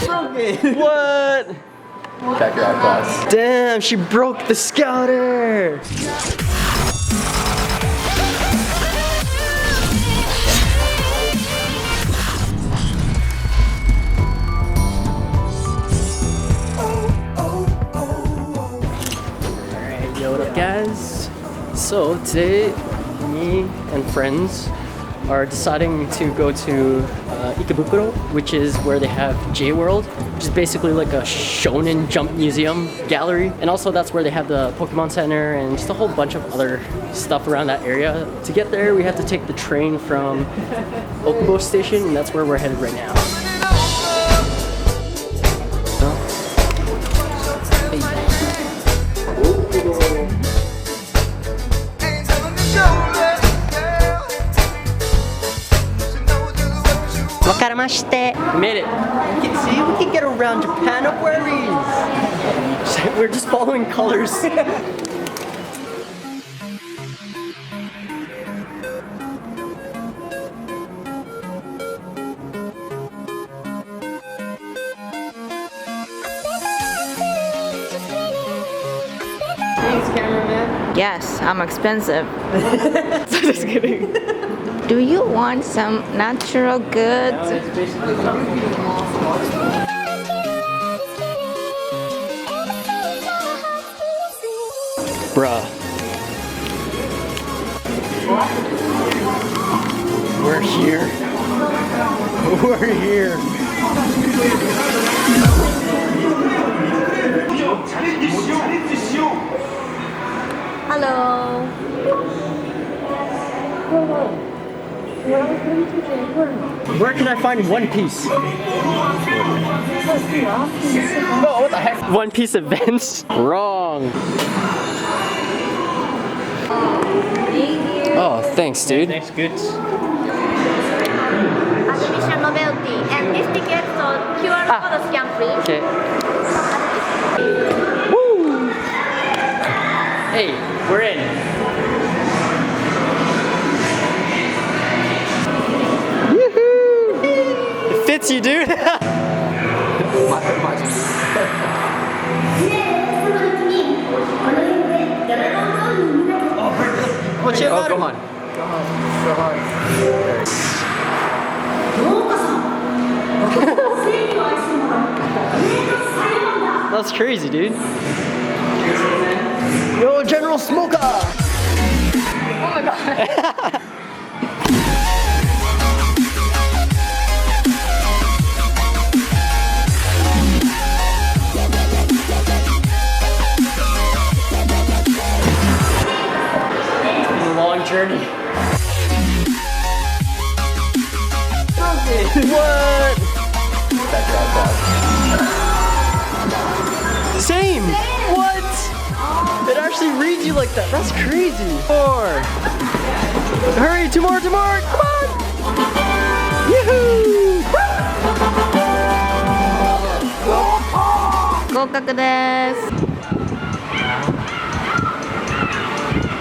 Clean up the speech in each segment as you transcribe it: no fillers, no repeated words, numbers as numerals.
broken. What? Check your class. Damn, she broke the scouter. Alright, yo, what up guys? So today, me and friends are deciding to go to Ikebukuro, which is where they have J-World, which is basically like a Shonen Jump Museum gallery. And also that's where they have the Pokemon Center and just a whole bunch of other stuff around that area. To get there, we have to take the train from Okubo Station, and that's where we're headed right now. We made it. You can see, we can get around Japan, no worries. We're just following colors. Thanks, cameraman. Yes, I'm expensive. Just kidding. Do you want some natural goods? Bruh. We're here. We're here. Hello. Where can I find One Piece? Oh, what the heck? One Piece events? Wrong. Oh, thanks, dude. Thanks, goods. Admission novelty and this ticket, so QR code scan please. Okay. Woo! Hey, we're in. Yoo-hoo! It fits you, dude. What's your Oh, come on. Come on. That's crazy, dude. Yo, General Smoker! Oh my god. Long journey. What? Same. What? It actually reads you like that. That's crazy. 4. Hurry, 2 more, 2 more. Come on. Yoo-hoo. 合格です。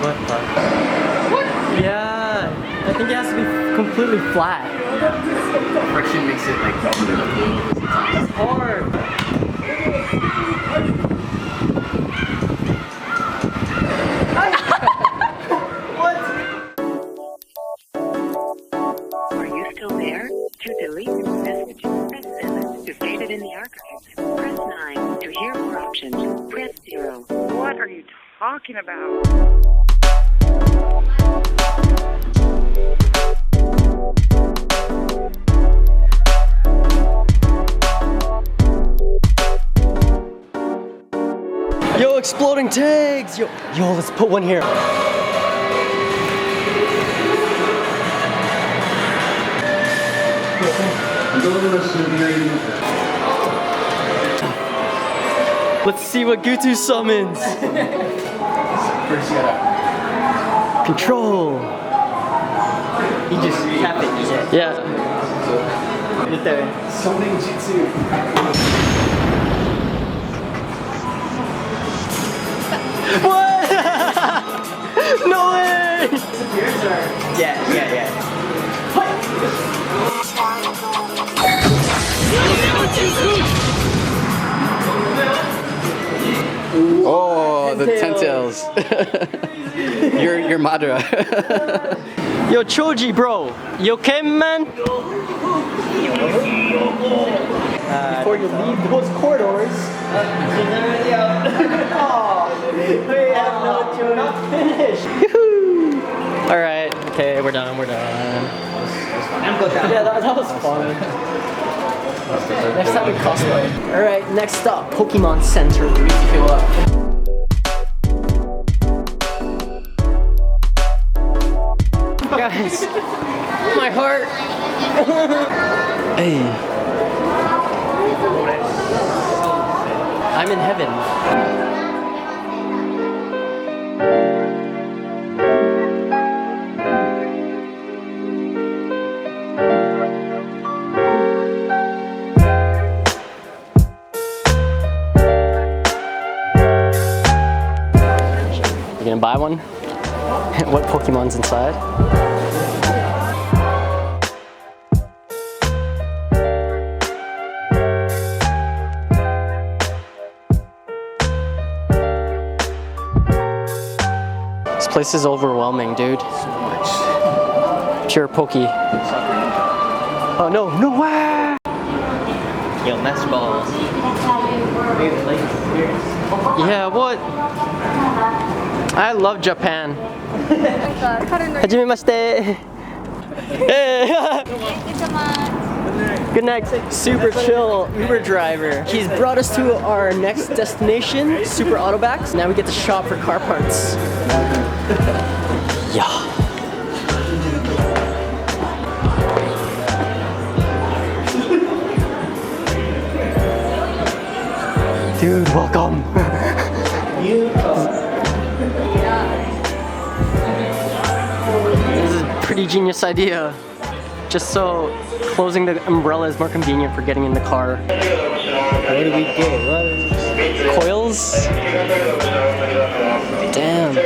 What the? Yeah, I think it has to be completely flat. Friction makes it like It's hard. What? Are you still there? To delete this message, press 7. To save it in the archives, press 9. To hear more options, press 0. What are you talking about? Yo, exploding tags! Yo, let's put one here. Let's see what Gutu summons. First you gotta Control. you just tap it. Yeah. Something jutsu. What? No way! Yeah. the Tentails. Your Madara. Yo, Choji, bro. You okay, man? Before you leave those corridors. We have not finished. Alright, okay, we're done. Yeah, that was fun. Next time we cosplay. Alright, next stop, Pokemon Center. Fill up. Guys, my heart. Hey. I'm in heaven. You gonna buy one? What Pokemon's inside? This place is overwhelming, dude. So much. Pure Pokey. Oh no, no way! Yo, master balls. Yeah, what? I love Japan. Hajimemashite. Hey. Good night. Super chill Uber driver. He's brought us to our next destination, Super Autobacks. Now we get to shop for car parts. Yeah. Dude, welcome. This is a pretty genius idea. Just so closing the umbrella is more convenient for getting in the car. What do we get? What? Coils? Damn.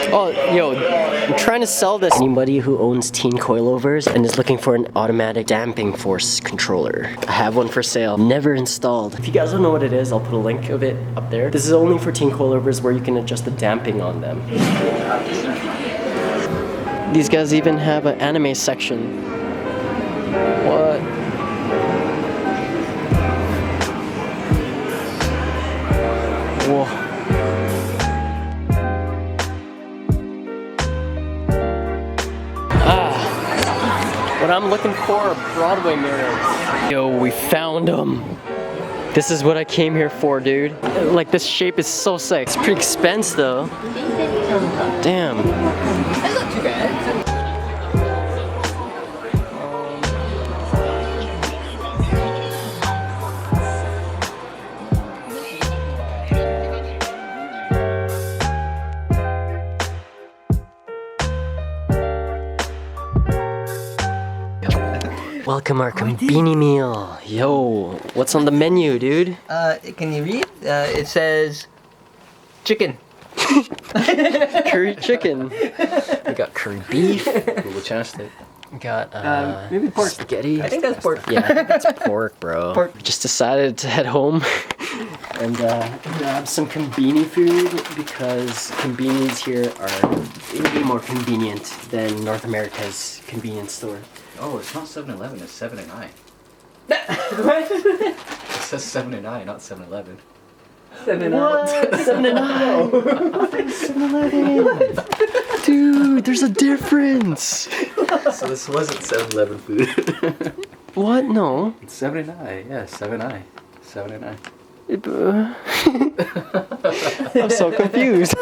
Oh, yo, I'm trying to sell this. Anybody who owns teen coilovers and is looking for an automatic damping force controller. I have one for sale. Never installed. If you guys don't know what it is, I'll put a link of it up there. This is only for teen coilovers where you can adjust the damping on them. These guys even have an anime section. What? Whoa. What I'm looking for are Broadway mirrors. Yo, we found them. This is what I came here for, dude. Like, this shape is so sick. It's pretty expensive though. Damn. It's not too bad. Welcome our Konbini meal. Yo, what's on the menu, dude? Can you read? It says chicken. Curry chicken. We got curry beef. Google Translate. We got maybe pork. spaghetti. I think that's pork. Yeah, I think that's pork, bro. Pork. We just decided to head home and grab some Konbini food because Konbinis here are way more convenient than North America's convenience store. Oh, it's not 7-Eleven, it's 7 and 9. What? It says 7 and 9, not 7-Eleven. 7-Eleven. 7-Eleven. Dude, there's a difference. So this wasn't 7-Eleven food. What? No. It's 7 and 9, yeah, 7-I. 7 and 9. I'm so confused.